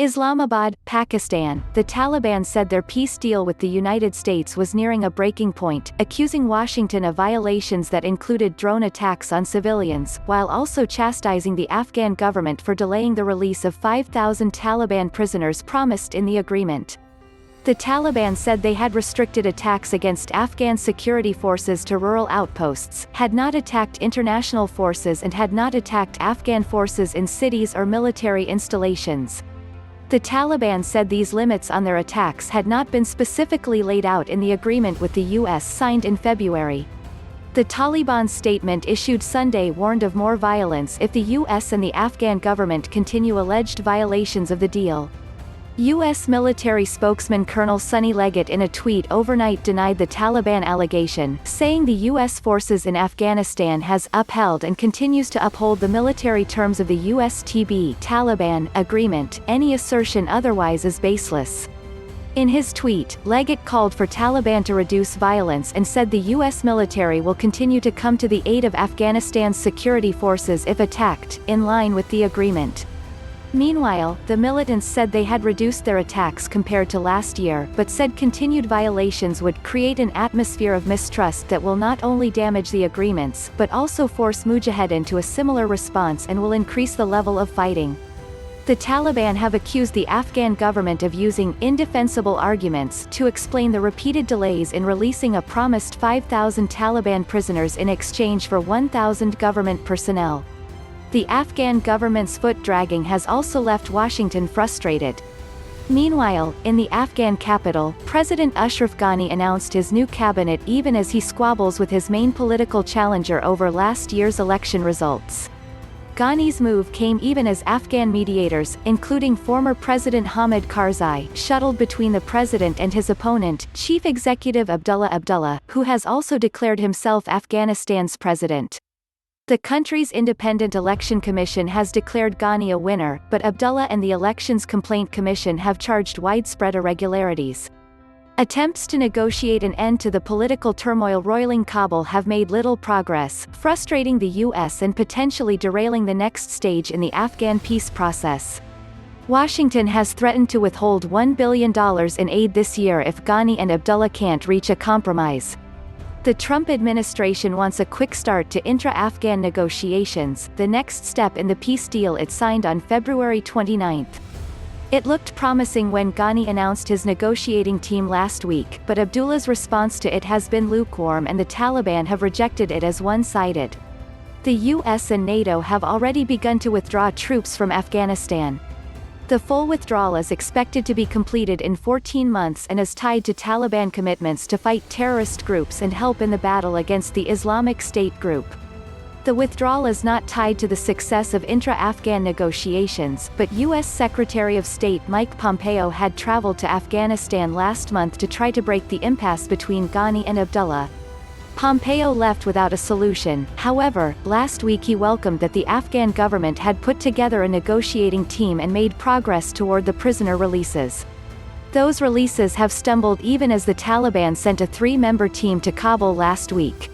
Islamabad, Pakistan. The Taliban said their peace deal with the United States was nearing a breaking point, accusing Washington of violations that included drone attacks on civilians, while also chastising the Afghan government for delaying the release of 5,000 Taliban prisoners promised in the agreement. The Taliban said they had restricted attacks against Afghan security forces to rural outposts, had not attacked international forces and had not attacked Afghan forces in cities or military installations. The Taliban said these limits on their attacks had not been specifically laid out in the agreement with the U.S. signed in February. The Taliban statement issued Sunday warned of more violence if the U.S. and the Afghan government continue alleged violations of the deal. U.S. military spokesman Colonel Sonny Leggett in a tweet overnight denied the Taliban allegation, saying the U.S. forces in Afghanistan has upheld and continues to uphold the military terms of the USTB Taliban agreement. Any assertion otherwise is baseless. In his tweet, Leggett called for Taliban to reduce violence and said the U.S. military will continue to come to the aid of Afghanistan's security forces if attacked, in line with the agreement. Meanwhile, the militants said they had reduced their attacks compared to last year, but said continued violations would create an atmosphere of mistrust that will not only damage the agreements, but also force Mujahedin to a similar response and will increase the level of fighting. The Taliban have accused the Afghan government of using indefensible arguments to explain the repeated delays in releasing a promised 5,000 Taliban prisoners in exchange for 1,000 government personnel. The Afghan government's foot-dragging has also left Washington frustrated. Meanwhile, in the Afghan capital, President Ashraf Ghani announced his new cabinet even as he squabbles with his main political challenger over last year's election results. Ghani's move came even as Afghan mediators, including former President Hamid Karzai, shuttled between the president and his opponent, Chief Executive Abdullah, who has also declared himself Afghanistan's president. The country's Independent Election Commission has declared Ghani a winner, but Abdullah and the Elections Complaint Commission have charged widespread irregularities. Attempts to negotiate an end to the political turmoil roiling Kabul have made little progress, frustrating the U.S. and potentially derailing the next stage in the Afghan peace process. Washington has threatened to withhold $1 billion in aid this year if Ghani and Abdullah can't reach a compromise. The Trump administration wants a quick start to intra-Afghan negotiations, the next step in the peace deal it signed on February 29. It looked promising when Ghani announced his negotiating team last week, but Abdullah's response to it has been lukewarm and the Taliban have rejected it as one-sided. The US and NATO have already begun to withdraw troops from Afghanistan. The full withdrawal is expected to be completed in 14 months and is tied to Taliban commitments to fight terrorist groups and help in the battle against the Islamic State group. The withdrawal is not tied to the success of intra-Afghan negotiations, but U.S. Secretary of State Mike Pompeo had traveled to Afghanistan last month to try to break the impasse between Ghani and Abdullah. Pompeo left without a solution. However, last week he welcomed that the Afghan government had put together a negotiating team and made progress toward the prisoner releases. Those releases have stumbled even as the Taliban sent a 3-member team to Kabul last week.